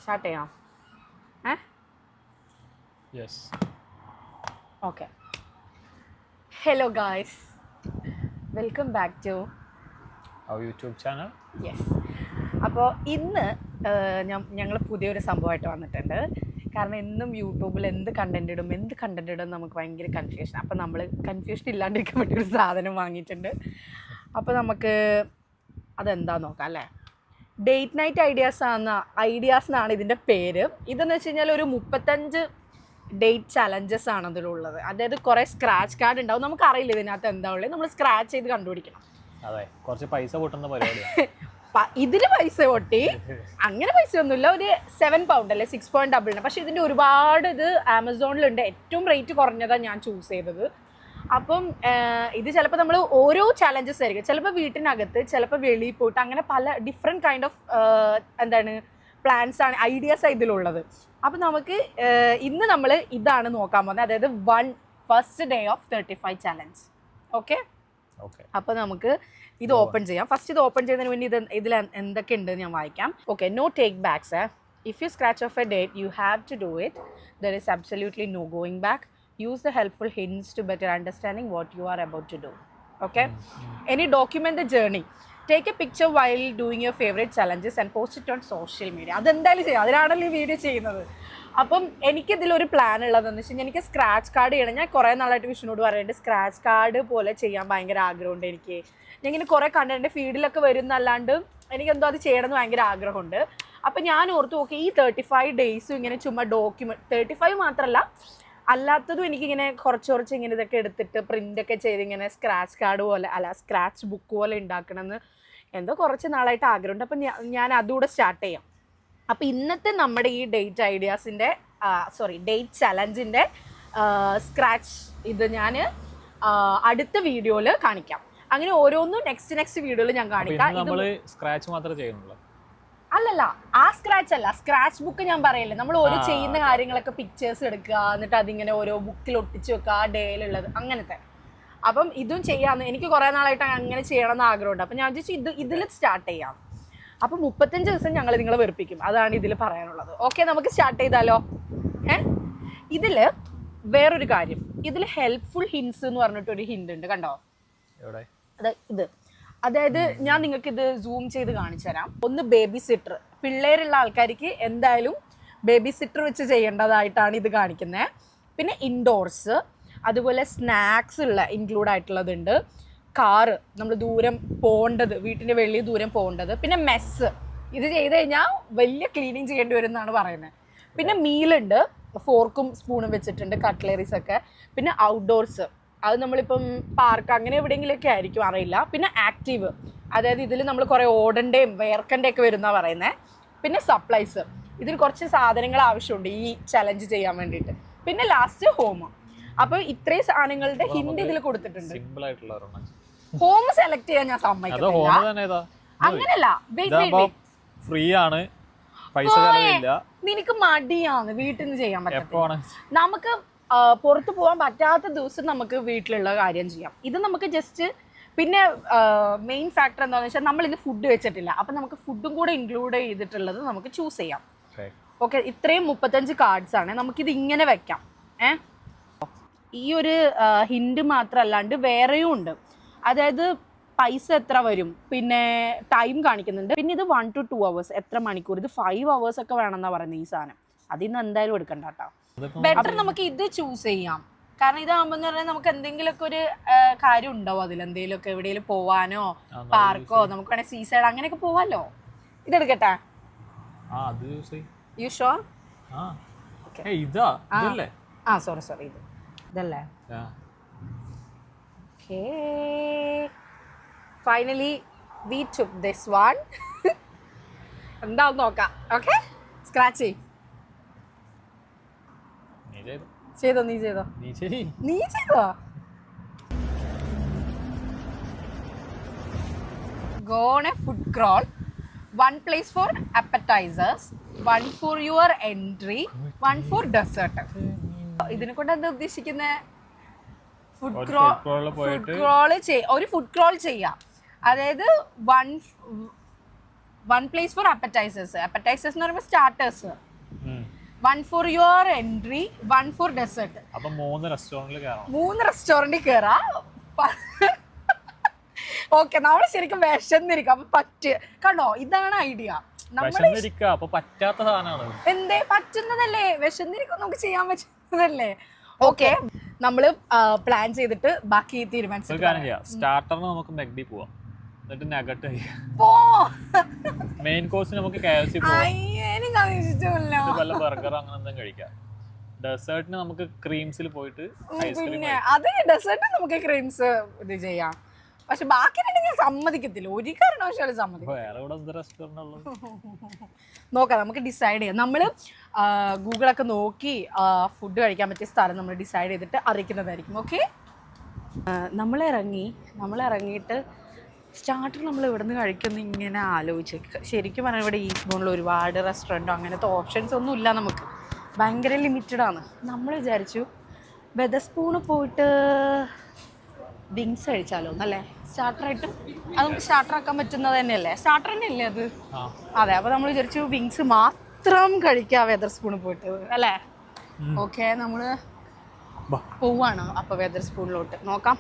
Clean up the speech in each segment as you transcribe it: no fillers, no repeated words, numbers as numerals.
Start ചെയ്യാം. Yes. Okay. Hello guys, welcome back to our YouTube channel. Yes. അപ്പോൾ ഇന്ന് ഞങ്ങൾ പുതിയൊരു സംഭവമായിട്ട് വന്നിട്ടുണ്ട്. കാരണം എന്നും യൂട്യൂബിൽ എന്ത് കണ്ടന്റ് ഇടും നമുക്ക് ഭയങ്കര കൺഫ്യൂഷൻ. അപ്പോൾ നമ്മൾ കൺഫ്യൂഷൻ ഇല്ലാണ്ടിരിക്കാൻ വേണ്ടി ഒരു സാധനം വാങ്ങിയിട്ടുണ്ട്. അപ്പോൾ നമുക്ക് അതെന്താ നോക്കാം അല്ലേ. ഡേറ്റ് നൈറ്റ് ഐഡിയാസ് എന്നാണ് ഇതിൻ്റെ പേര്. ഇതെന്ന് വെച്ച് കഴിഞ്ഞാൽ ഒരു 35 ഡേറ്റ് ചലഞ്ചസ് ആണ് അതിലുള്ളത്. അതായത് കുറേ സ്ക്രാച്ച് കാർഡ് ഉണ്ടാവും. നമുക്കറിയില്ല ഇതിനകത്ത് എന്താ ഉള്ളത്, നമ്മൾ സ്ക്രാച്ച് ചെയ്ത് കണ്ടുപിടിക്കണം. അതെ, കുറച്ച് പൈസ പൊട്ടുന്ന പരിപാടിയാണ്. ഇതിൽ പൈസ പൊട്ടി അങ്ങനെ പൈസ ഒന്നുമില്ല. ഒരു 7 പൗണ്ട് അല്ലേ, 6.99. പക്ഷെ ഇതിൻ്റെ ഒരുപാട് ഇത് ആമസോണിലുണ്ട്. ഏറ്റവും റേറ്റ് കുറഞ്ഞതാണ് ഞാൻ ചൂസ് ചെയ്തത്. അപ്പം ഇത് ചിലപ്പോൾ നമ്മൾ ഓരോ ചലഞ്ചസ് ആയിരിക്കും. ചിലപ്പോൾ വീട്ടിനകത്ത്, ചിലപ്പോൾ വെളിയിൽ പോയിട്ട്, അങ്ങനെ പല ഡിഫറെൻറ്റ് കൈൻഡ് ഓഫ് പ്ലാൻസ് ആണ്, ഐഡിയാസ് ഇതിലുള്ളത്. അപ്പം നമുക്ക് ഇന്ന് നമ്മൾ ഇതാണ് നോക്കാൻ പോകുന്നത്. അതായത് first day of 35 challenge. Okay. അപ്പോൾ നമുക്ക് ഇത് ഓപ്പൺ ചെയ്യാം. ഫസ്റ്റ് ഇത് ഓപ്പൺ ചെയ്യുന്നതിന് വേണ്ടി ഇതിൽ എന്തൊക്കെ ഉണ്ട് ഞാൻ വായിക്കാം. Okay. No take backs. If you scratch off a date you have to do it. There is absolutely no going back. Use the helpful hints to better understanding what you are about to do. Okay? Any document the journey. Take a picture while doing your favorite challenges and post it on social media. അതെന്തായാലും ചെയ്യാം, അതിനാണല്ലോ ഈ video ചെയ്യുന്നത്. അപ്പം എനിക്കിതിലൊരു plan ഉള്ളതെന്ന് വെച്ച് കഴിഞ്ഞാൽ എനിക്ക് സ്ക്രാച്ച് കാർഡ് ചെയ്യണം. ഞാൻ കുറേ നാളായിട്ട് വിഷ്ണുനോട് പറയുന്നുണ്ട് സ്ക്രാച്ച് കാർഡ് പോലെ ചെയ്യാൻ ഭയങ്കര ആഗ്രഹമുണ്ട് എനിക്ക്. ഞാൻ ഇങ്ങനെ കുറേ കണ്ടിട്ടുണ്ട്, ഫീഡിലൊക്കെ വരുന്നല്ലാണ്ട് എനിക്കെന്തോ അത് ചെയ്യണമെന്ന് ഭയങ്കര ആഗ്രഹമുണ്ട്. അപ്പം ഞാൻ ഓർത്ത് നോക്കി ഈ 35 ഡേയ്സും ഇങ്ങനെ ചുമ്മാ ഡോക്യുമെൻറ്റ്, 35 മാത്രമല്ല അല്ലാത്തതും എനിക്കിങ്ങനെ കുറച്ച് ഇങ്ങനെ ഇതൊക്കെ എടുത്തിട്ട് പ്രിൻ്റൊക്കെ ചെയ്ത് ഇങ്ങനെ സ്ക്രാച്ച് കാർഡ് പോലെ സ്ക്രാച്ച് ബുക്ക് പോലെ ഉണ്ടാക്കണമെന്ന് എന്തോ കുറച്ച് നാളായിട്ട് ആഗ്രഹമുണ്ട്. അപ്പം ഞാൻ അതുകൂടെ സ്റ്റാർട്ട് ചെയ്യാം. അപ്പോൾ ഇന്നത്തെ നമ്മുടെ ഈ ഡേറ്റ് ചലഞ്ചിൻ്റെ സ്ക്രാച്ച് ഇത് ഞാൻ അടുത്ത വീഡിയോയിൽ കാണിക്കാം. അങ്ങനെ ഓരോന്നും നെക്സ്റ്റ് വീഡിയോയിൽ ഞാൻ കാണിക്കാം. സ്ക്രാച്ച് മാത്രമേ ചെയ്യുന്നുള്ളൂ. അല്ലല്ല, ആ സ്ക്രാച്ച് അല്ല, സ്ക്രാച്ച് ബുക്ക് ഞാൻ പറയില്ലേ. നമ്മൾ ഓരോ ചെയ്യുന്ന കാര്യങ്ങളൊക്കെ പിക്ചേഴ്സ് എടുക്കുക, എന്നിട്ട് അതിങ്ങനെ ഓരോ ബുക്കിൽ ഒട്ടിച്ച് വെക്കുക, ആ ഡേയിലുള്ളത് അങ്ങനത്തെ. അപ്പം ഇതും ചെയ്യാമെന്ന് എനിക്ക് കുറേ നാളായിട്ട് അങ്ങനെ ചെയ്യണമെന്ന് ആഗ്രഹമുണ്ട്. അപ്പം ഞാൻ വിചാരിച്ചു ഇതിൽ സ്റ്റാർട്ട് ചെയ്യാം. അപ്പം 35 ദിവസം ഞങ്ങൾ നിങ്ങളെ വെറുപ്പിക്കും, അതാണ് ഇതിൽ പറയാനുള്ളത്. ഓക്കെ, നമുക്ക് സ്റ്റാർട്ട് ചെയ്താലോ. ഇതിൽ വേറൊരു കാര്യം, ഇതിൽ ഹെൽപ്ഫുൾ ഹിൻസ് എന്ന് പറഞ്ഞിട്ടൊരു ഹിന്റ് ഉണ്ട്, കണ്ടോ? ഇത് അതായത് ഞാൻ നിങ്ങൾക്ക് ഇത് സൂം ചെയ്ത് കാണിച്ചു തരാം. ഒന്ന് ബേബി സിറ്റർ, പിള്ളേരുള്ള ആൾക്കാർക്ക് എന്തായാലും ബേബി സിറ്റർ വെച്ച് ചെയ്യേണ്ടതായിട്ടാണ് ഇത് കാണിക്കുന്നത്. പിന്നെ ഇൻഡോർസ്, അതുപോലെ സ്നാക്സ് ഇൻക്ലൂഡ് ആയിട്ടുള്ളതുണ്ട്. കാറ്, നമ്മൾ ദൂരം പോകേണ്ടത്, വീട്ടിൻ്റെ വെളിയിൽ ദൂരം പോകേണ്ടത്. പിന്നെ മെസ്സ്, ഇത് ചെയ്ത് കഴിഞ്ഞാൽ വലിയ ക്ലീനിങ് ചെയ്യേണ്ടി വരും എന്നാണ് പറയുന്നത്. പിന്നെ മീലുണ്ട്, ഫോർക്കും സ്പൂണും വെച്ചിട്ടുണ്ട്, കട്ട്ലറീസ് ഒക്കെ. പിന്നെ ഔട്ട്ഡോർസ്, അത് നമ്മളിപ്പം പാർക്ക് അങ്ങനെ എവിടെയെങ്കിലുമൊക്കെ ആയിരിക്കും, അറിയില്ല. പിന്നെ ആക്റ്റീവ്, അതായത് ഇതിൽ നമ്മൾ കുറേ ഓടേണ്ടയും വേർക്കൻ്റെയൊക്കെ വരുന്നതാണ് പറയുന്നത്. പിന്നെ സപ്ലൈസ്, ഇതിൽ കുറച്ച് സാധനങ്ങൾ ആവശ്യമുണ്ട് ഈ ചലഞ്ച് ചെയ്യാൻ വേണ്ടിയിട്ട്. പിന്നെ ലാസ്റ്റ് ഹോം. അപ്പോൾ ഇത്രയും സാധനങ്ങളുടെ ഹിന്റ് ഇതിൽ കൊടുത്തിട്ടുണ്ട്. ഹോം സെലക്ട് ചെയ്യാൻ ഞാൻ സമ്മതിക്കുന്നില്ല. അങ്ങനല്ല, ഫ്രീ ആണ്, നിനക്ക് മടിയാണ്, വീട്ടിൽ നിന്ന് ചെയ്യാൻ പറ്റില്ല. നമുക്ക് പുറത്ത് പോകാൻ പറ്റാത്ത ദിവസം നമുക്ക് വീട്ടിലുള്ള കാര്യം ചെയ്യാം. ഇത് നമുക്ക് ജസ്റ്റ്, പിന്നെ മെയിൻ ഫാക്ടർ എന്താണെന്ന് വെച്ചാൽ നമ്മളിന്ന് ഫുഡ് വെച്ചിട്ടില്ല. അപ്പം നമുക്ക് ഫുഡും കൂടെ ഇൻക്ലൂഡ് ചെയ്തിട്ടുള്ളത് നമുക്ക് ചൂസ് ചെയ്യാം. ഓക്കെ, ഇത്രയും 35 കാർഡ്സ് ആണ്. നമുക്കിത് ഇങ്ങനെ വെക്കാം. ഈ ഒരു ഹിന്റ് മാത്രമല്ലാണ്ട് വേറെയും ഉണ്ട്. അതായത് പൈസ എത്ര വരും, പിന്നെ ടൈം കാണിക്കുന്നുണ്ട്. പിന്നെ ഇത് 1 to 2 hours, എത്ര മണിക്കൂർ. ഇത് 5 hours ഒക്കെ വേണമെന്നാണ് പറയുന്നത് ഈ സാധനം. അതിന്ന് എന്തായാലും എടുക്കണ്ട കേട്ടോ. ബെറ്റർ നമുക്ക് ഇത് ചൂസ് ചെയ്യാം. കാരണം ഇതാകുമ്പോൾ എന്ന് പറഞ്ഞാൽ നമുക്ക് എന്തെങ്കിലുമൊക്കെ ഒരു കാര്യം ഉണ്ടാവും അതിൽ, എന്തെങ്കിലുമൊക്കെ എവിടെയെങ്കിലും പോവാനോ പാർക്കോ, നമുക്ക് വേണേൽ സീ സൈഡ് അങ്ങനെയൊക്കെ പോവാലോ. ഇതെടുക്കട്ടെ? You sure? സോറി ഇതല്ലേ? Okay, finally we took this one. എന്താന്ന് നോക്കാം. ഓക്കെ, സ്ക്രാച്ച് ചെയ്തോ. നീ ചെയ്തോ? Go on a food crawl. 1 place for appetizers, 1 for your entry, 1 for dessert. ഇതിനെ കൊണ്ട് എന്താ ഉദ്ദേശിക്കുന്നത്? ഒരു ഫുഡ് ക്രോൾ ചെയ്യാം. അതായത് 1 place for appetizers എന്ന് പറയുമ്പോൾ സ്റ്റാർട്ടേഴ്സ്, ഉം. 1 for your entry, 1 for dessert. അപ്പൊ 3 റെസ്റ്റോറന്റിൽ കയറാം. 3 റെസ്റ്റോറന്റിൽ കയറാം. ഓക്കെ, നമ്മൾ ശരിക്കും വിശന്നിരിക്കും. അപ്പൊ കണ്ടോ, ഇതാണ് ഐഡിയ. വിശന്നിരിക്കുക, അപ്പൊ പറ്റാത്ത സാധനമാണ്. എന്തേ പറ്റുന്നതല്ലേ, വിശന്നിരിക്കും, നമുക്ക് ചെയ്യാൻ പറ്റുന്നതല്ലേ. ഓക്കെ, നമ്മള് പ്ലാൻ ചെയ്തിട്ട് ബാക്കി തീരുമാനിച്ചു. സ്റ്റാർട്ടറിന് നമുക്ക് മെഗ്ഡി പോവാം, എന്നിട്ട് നഗറ്റ് പോ. മെയിൻ കോഴ്സിന് നമുക്ക് KFC പോവാം, എനിക്കതിഷ്ടമല്ല. ബർഗർ അങ്ങനെ എന്തെങ്കിലും കഴിക്കാം. ഡെസേർട്ടിന് നമുക്ക് ക്രീംസിൽ പോയിട്ട് ഐസ്ക്രീം. പിന്നെ അത് ഡെസേർട്ട് നമുക്ക് ക്രീംസ് ഇത് ചെയ്യാം. പക്ഷെ ബാക്കി ഞാൻ സമ്മതിക്കത്തില്ല, ഒരു കാരണവശാലും സമ്മതിക്കും. വേറെ ഇവിടെ എന്ത് റെസ്റ്റോറന്റ് ഉള്ളത് നോക്കാം, നമുക്ക് ഡിസൈഡ് ചെയ്യാം. നമ്മൾ ഗൂഗിളൊക്കെ നോക്കി ഫുഡ് കഴിക്കാൻ പറ്റിയ സ്ഥലം നമ്മൾ ഡിസൈഡ് ചെയ്തിട്ട് അറിയിക്കുന്നതായിരിക്കും. ഓക്കെ, നമ്മളിറങ്ങിയിട്ട് സ്റ്റാർട്ടർ നമ്മൾ ഇവിടെ നിന്ന് കഴിക്കുന്ന ഇങ്ങനെ ആലോചിച്ച്, ശരിക്കും പറഞ്ഞാൽ ഇവിടെ ഈസ്റ്റ് ഒരുപാട് റെസ്റ്റോറൻറ്റോ അങ്ങനത്തെ ഓപ്ഷൻസ് ഒന്നും ഇല്ല, നമുക്ക് ഭയങ്കര ലിമിറ്റഡ് ആണ്. നമ്മൾ വിചാരിച്ചു വെതർസ്പൂണ് പോയിട്ട് വിങ്സ് കഴിച്ചാലോ എന്നല്ലേ, സ്റ്റാർട്ടറായിട്ട്. അത് നമുക്ക് സ്റ്റാർട്ടർ ആക്കാൻ പറ്റുന്നത് തന്നെയല്ലേ, സ്റ്റാർട്ടർ തന്നെയല്ലേ അത്. അതെ, അപ്പോൾ നമ്മൾ വിചാരിച്ചു വിങ്സ് മാത്രം കഴിക്കാം വെതർസ്പൂണ് പോയിട്ട്, അല്ലേ. ഓക്കെ, നമ്മൾ പോവാണ് അപ്പോൾ വെതർസ്പൂണിലോട്ട്. നോക്കാം.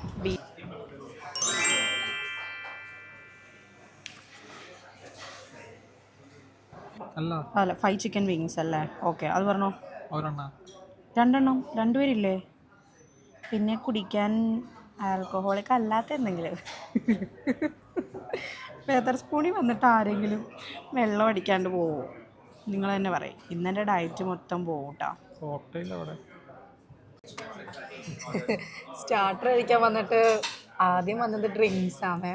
അല്ല 5 ചിക്കൻ വിങ്സ് അല്ലേ. ഓക്കെ, അത് പറഞ്ഞോ. 2 2 പിന്നെ കുടിക്കാൻ ആൽക്കഹോളിക് അല്ലാത്ത എന്തെങ്കിലും. വെതർ സ്പൂണിൽ വന്നിട്ട് ആരെങ്കിലും വെള്ളം അടിക്കാണ്ട് പോവോ? നിങ്ങൾ തന്നെ പറയും. ഇന്നെൻ്റെ ഡയറ്റ് മൊത്തം പോവും കേട്ടോ. സ്റ്റാർട്ടർ കഴിക്കാൻ വന്നിട്ട് ആദ്യം വന്നത് ഡ്രിങ്ക്സ് ആണ്.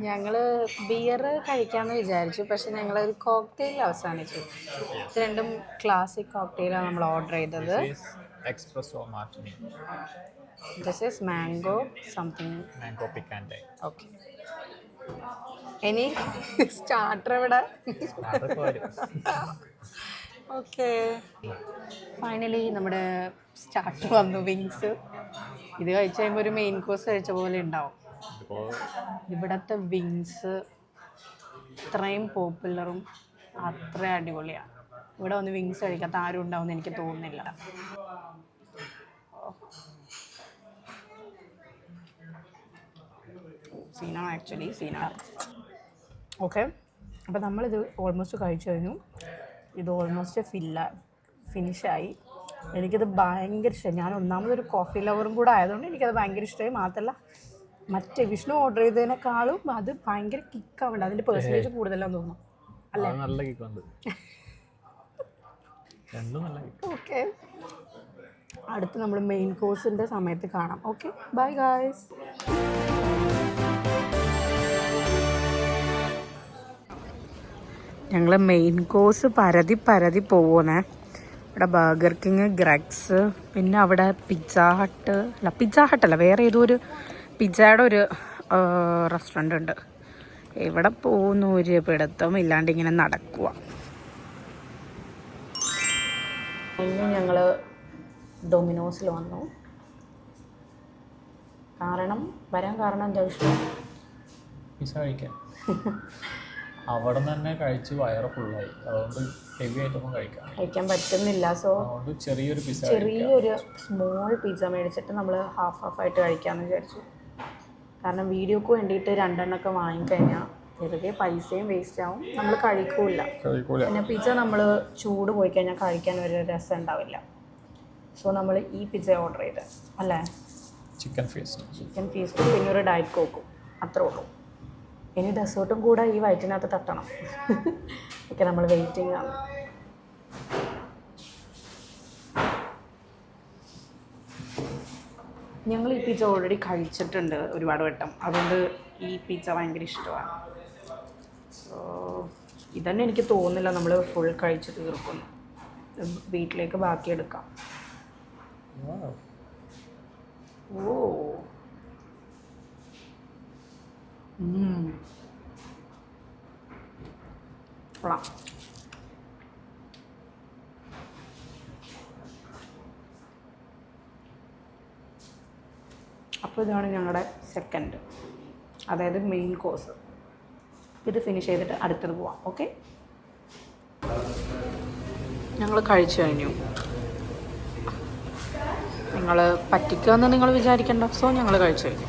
ഞങ്ങൾ ബിയർ കഴിക്കാമെന്ന് വിചാരിച്ചു, പക്ഷെ ഞങ്ങളൊരു കോക്ടെയിൽ അവസാനിച്ചു. ഇത് രണ്ടും ക്ലാസിക് കോക്ടെയിലാണ് നമ്മൾ ഓർഡർ ചെയ്തത്. Espresso martini. This is mango something. Mango പിക്കാൻഡേ. ഓക്കെ, ഇനി സ്റ്റാർട്ടർ ഇവിടെ. ഓക്കെ, ഫൈനലി നമ്മുടെ സ്റ്റാർട്ടർ വന്നു, വിങ്സ്. ഇത് കഴിച്ച് കഴിയുമ്പോൾ ഒരു മെയിൻ കോഴ്സ് കഴിച്ച പോലെ ഉണ്ടാവും. ഇവിടുത്തെ വിങ്സ് ഇത്രയും പോപ്പുലറും അത്ര അടിപൊളിയാണ്. ഇവിടെ വന്ന് വിങ്സ് കഴിക്കാത്ത ആരും ഉണ്ടാവുമെന്ന് എനിക്ക് തോന്നുന്നില്ല. സീനാണ് ആക്ച്വലി, സീനാണ്. ഓക്കെ, അപ്പോൾ നമ്മളിത് ഓൾമോസ്റ്റ് കഴിച്ചു കഴിഞ്ഞു. ഇത് ഓൾമോസ്റ്റ് ഫിനിഷായി. എനിക്കിത് ഭയങ്കര ഇഷ്ടമായി. ഞാൻ ഒന്നാമതൊരു കോഫി ലവറും കൂടെ ആയതുകൊണ്ട് എനിക്കത് ഭയങ്കര ഇഷ്ടമായി. മാത്രമല്ല മറ്റേ വിഷ്ണു ഓർഡർ ചെയ്തതിനേക്കാളും അത് ഭയങ്കര കിക്കാവുണ്ട്. അതിൻ്റെ പെർസെൻറ്റേജ് കൂടുതലാന്ന് തോന്നുന്നു, അല്ലേ. നല്ല കിക്കുണ്ട്. ഓക്കെ, അടുത്ത് നമ്മൾ മെയിൻ കോഴ്സിൻ്റെ സമയത്ത് കാണാം. Okay, bye guys. ഞങ്ങൾ മെയിൻ കോഴ്സ് പരതി പോകുന്നേ. ഇവിടെ ബർഗർ കിങ്, ഗ്രെഗ്സ്, പിന്നെ അവിടെ പിസ്സ ഹട്ടല്ല, വേറെ ഏതോ ഒരു പിസ്സയുടെ ഒരു റെസ്റ്റോറൻ്റ് ഉണ്ട്. എവിടെ പോകുന്നു ഒരു പിടുത്തവും ഇല്ലാണ്ട് ഇങ്ങനെ നടക്കുക. ഇന്ന് ഞങ്ങൾ ഡൊമിനോസിൽ വന്നു. വരാൻ കാരണം എന്താ വിഷയം? പിസ്സ കഴിക്കാൻ. അവിടെ തന്നെ കഴിച്ച് വയറ് ഫുള്ളായി. അതുകൊണ്ട് ഹെവി ആയിട്ടൊന്നും കഴിക്കാൻ പറ്റുന്നില്ല. സോ അതുകൊണ്ട് ചെറിയൊരു സ്മോൾ പിസ്സ മേടിച്ചിട്ട് നമ്മൾ ഹാഫ് ആയിട്ട് കഴിക്കാമെന്ന് വിചാരിച്ചു. കാരണം വീഡിയോക്ക് വേണ്ടിയിട്ട് 2 എണ്ണമൊക്കെ വാങ്ങിക്കഴിഞ്ഞാൽ വെറുതെ പൈസയും വേസ്റ്റ് ആവും, നമ്മൾ കഴിക്കൂല. പിന്നെ പിസ്സ നമ്മൾ ചൂട് പോയി കഴിഞ്ഞാൽ കഴിക്കാൻ ഒരു രസം ഉണ്ടാവില്ല. സോ നമ്മൾ ഈ പിസ്സ ഓർഡർ ചെയ്ത്, അല്ലേ. ചിക്കൻ ഫീസ്റ്റും പിന്നെ ഒരു ഡയറ്റ് കോക്കും, അത്രേ ഉള്ളൂ. ഇനി ഡെസേർട്ടും കൂടെ ഈ വയറ്റിനകത്ത് തട്ടണം. ഓക്കെ, നമ്മൾ വെയിറ്റിംഗ് ആണ്. ഞങ്ങൾ ഈ പിസ്സ ഓൾറെഡി കഴിച്ചിട്ടുണ്ട് ഒരുപാട് വട്ടം, അതുകൊണ്ട് ഈ പിസ്സ ഭയങ്കര ഇഷ്ടമാണ്. സോ ഇതന്നെ എനിക്ക് തോന്നുന്നില്ല നമ്മൾ ഫുൾ കഴിച്ച് തീർക്കുന്നു. വീട്ടിലേക്ക് ബാക്കി എടുക്കാം. ഓ, കൊള്ളാം. അപ്പോൾ ഇതാണ് ഞങ്ങളുടെ സെക്കൻഡ്, അതായത് മെയിൻ കോഴ്സ്. ഇത് ഫിനിഷ് ചെയ്തിട്ട് അടുത്തത് പോവാം. ഓക്കെ, ഞങ്ങൾ കഴിച്ചു കഴിഞ്ഞു. നിങ്ങൾ പറ്റിക്കുമെന്ന് നിങ്ങൾ വിചാരിക്കേണ്ട. സോ ഞങ്ങൾ കഴിച്ചു കഴിഞ്ഞു.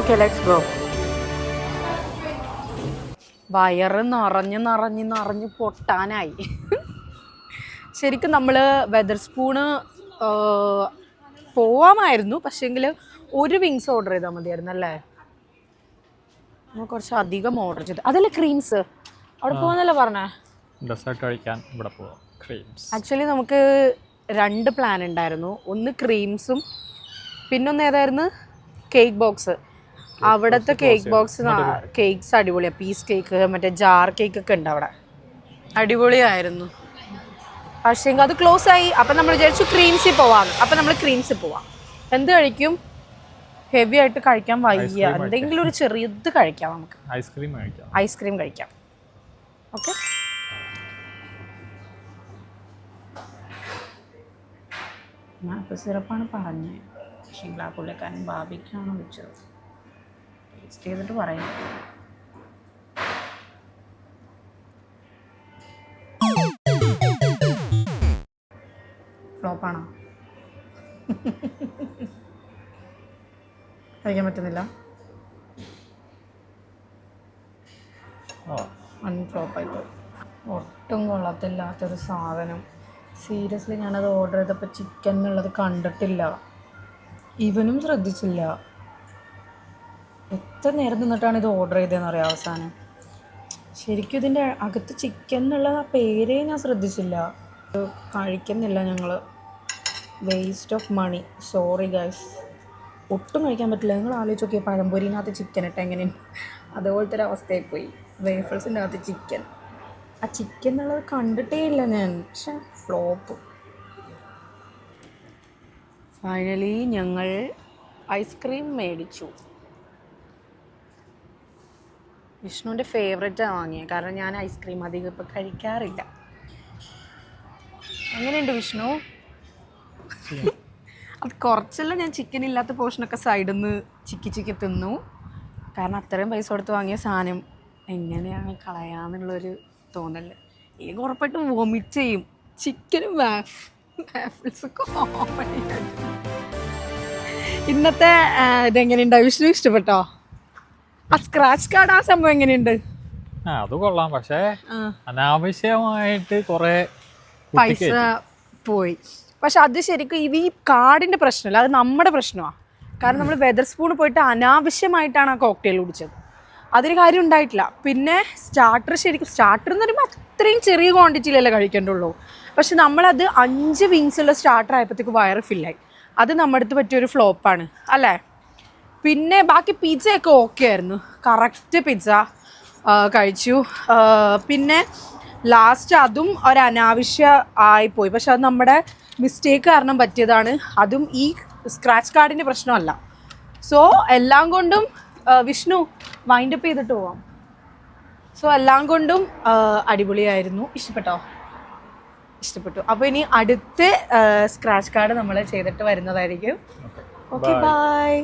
Okay, let's go. വയറ് നിറഞ്ഞ് പൊട്ടാനായി. ശരിക്കും നമ്മൾ വെതർ സ്പൂണ് പോവാമായിരുന്നു, പക്ഷേങ്കിൽ ഒരു വിങ്സ് ഓർഡർ ചെയ്താൽ മതിയായിരുന്നു അല്ലേ? നമ്മൾ കുറച്ച് അധികം ഓർഡർ ചെയ്തു. അതല്ലേ ക്രീംസ് അവിടെ പോകാന്നല്ലേ പറഞ്ഞേ? ഡെസേർട്ട് കഴിക്കാൻ ഇവിടെ പോവാം. ക്രീംസ് ആക്ച്വലി നമുക്ക് 2 പ്ലാൻ ഉണ്ടായിരുന്നു. ഒന്ന് ക്രീംസും പിന്നൊന്ന് ഏതായിരുന്നു? Cake box. അവിടുത്തെ കേക്ക് ബോക്സ് കേക്ക്സ് അടിപൊളിയാണ്. പീസ് കേക്ക്, മറ്റേ ജാർ കേക്ക് ഒക്കെ ഉണ്ട് അവിടെ, അടിപൊളിയായിരുന്നു. പക്ഷേ അത് ക്ലോസ് ആയി. അപ്പം നമ്മൾ വിചാരിച്ചു ക്രീംസിൽ പോവാന്ന്. അപ്പം നമ്മൾ ക്രീംസിൽ പോവാം. എന്ത് കഴിക്കും? ഹെവി ആയിട്ട് കഴിക്കാൻ വയ്യ, എന്തെങ്കിലും ഒരു ചെറിയത് കഴിക്കാം നമുക്ക്. ഐസ്ക്രീം കഴിക്കാം. ഓക്കെ, മാപ്പിൾ സിറപ്പാണ് പറഞ്ഞത്. പക്ഷേ ആ പുള്ളിക്കാരൻ ബാബിക്കാണ് വിളിച്ചത്. ടേസ്റ്റ് ചെയ്തിട്ട് പറയാം. ഫ്ലോപ്പാണോ? കഴിക്കാൻ പറ്റുന്നില്ല. ഫ്ലോപ്പായിപ്പോയി. ഒട്ടും കൊള്ളത്തില്ലാത്തൊരു സാധനം. സീരിയസ്ലി ഞാനത് ഓർഡർ ചെയ്തപ്പോൾ ചിക്കൻ എന്നുള്ളത് കണ്ടിട്ടില്ല, ഇവനും ശ്രദ്ധിച്ചില്ല. എത്ര നേരം നിന്നിട്ടാണ് ഇത് ഓർഡർ ചെയ്തതെന്ന് അറിയാം. അവസാനം ശരിക്കും ഇതിൻ്റെ അകത്ത് ചിക്കൻ എന്നുള്ള ആ പേരേ ഞാൻ ശ്രദ്ധിച്ചില്ല. കഴിക്കുന്നില്ല ഞങ്ങൾ. Waste of money. Sorry guys, ഒട്ടും കഴിക്കാൻ പറ്റില്ല. നിങ്ങൾ ആലോചിച്ച് നോക്കിയാൽ പഴംപൊരിനകത്ത് ചിക്കൻ ഇട്ട് എങ്ങനെയുണ്ട്? അതുപോലത്തെ ഒരു അവസ്ഥയായി പോയി. വേഫിൾസിൻ്റെ അകത്ത് ചിക്കൻ. ആ ചിക്കൻ എന്നുള്ളത് കണ്ടിട്ടേ ഇല്ല ഞാൻ. പക്ഷേ ഫ്ലോപ്പ്. ഫൈനലി ഞങ്ങൾ ഐസ്ക്രീം മേടിച്ചു. വിഷ്ണുവിൻ്റെ ഫേവറേറ്റാണ് വാങ്ങിയത്. കാരണം ഞാൻ ഐസ്ക്രീം അധികം ഇപ്പം കഴിക്കാറില്ല. എങ്ങനെയുണ്ട് വിഷ്ണു? അത് കുറച്ചെല്ലാം ഞാൻ ചിക്കൻ ഇല്ലാത്ത പോർഷനൊക്കെ സൈഡിൽ നിന്ന് ചിക്കി തിന്നു. കാരണം അത്രയും പൈസ കൊടുത്ത് വാങ്ങിയ സാധനം എങ്ങനെയാണ് കളയാന്നുള്ളൊരു തോന്നൽ. എനിക്ക് ഉറപ്പായിട്ടും വോമിറ്റ് ചെയ്യും. ചിക്കനും വാഫിൾസൊക്കെ ഇന്നത്തെ ഇതെങ്ങനെയുണ്ടാവും? വിഷ്ണു ഇഷ്ടപ്പെട്ടോ? ആ സ്ക്രാച്ച് കാർഡ്, ആ സംഭവം എങ്ങനെയുണ്ട്? അത് കൊള്ളാം, പക്ഷേ അനാവശ്യമായിട്ട് കുറെ പൈസ പോയി. പക്ഷെ അത് ശരിക്കും ഈ കാർഡിൻ്റെ പ്രശ്നമല്ല, അത് നമ്മുടെ പ്രശ്നമാണ്. കാരണം നമ്മൾ വെതർ സ്പൂൺ പോയിട്ട് അനാവശ്യമായിട്ടാണ് ആ കോക്ടെയിൽ കുടിച്ചത്. അതിന് കാര്യം ഉണ്ടായിട്ടില്ല. പിന്നെ സ്റ്റാർട്ടർ എന്ന് പറയുമ്പോൾ അത്രയും ചെറിയ ക്വാണ്ടിറ്റിയിലല്ലേ കഴിക്കേണ്ടുള്ളൂ. പക്ഷെ നമ്മളത് 5 വിങ്സുള്ള സ്റ്റാർട്ടർ ആയപ്പോഴത്തേക്ക് വയറ് ഫില്ലായി. അത് നമ്മുടെ അടുത്ത് പറ്റിയൊരു ഫ്ലോപ്പാണ് അല്ലേ? പിന്നെ ബാക്കി പിസ്സയൊക്കെ ഓക്കെ ആയിരുന്നു. കറക്റ്റ് പിസ്സ കഴിച്ചു. പിന്നെ ലാസ്റ്റ് അതും ഒരനാവശ്യ ആയിപ്പോയി. പക്ഷെ അത് നമ്മുടെ മിസ്റ്റേക്ക് കാരണം പറ്റിയതാണ്. അതും ഈ സ്ക്രാച്ച് കാർഡിൻ്റെ പ്രശ്നമല്ല. സോ എല്ലാം കൊണ്ടും വിഷ്ണു വൈൻഡപ്പ് ചെയ്തിട്ട് പോവാം. സോ എല്ലാം കൊണ്ടും അടിപൊളിയായിരുന്നു. ഇഷ്ടപ്പെട്ടു. അപ്പോൾ ഇനി അടുത്ത സ്ക്രാച്ച് കാർഡ് നമ്മൾ ചെയ്തിട്ട് വരുന്നതായിരിക്കും. Okay, by.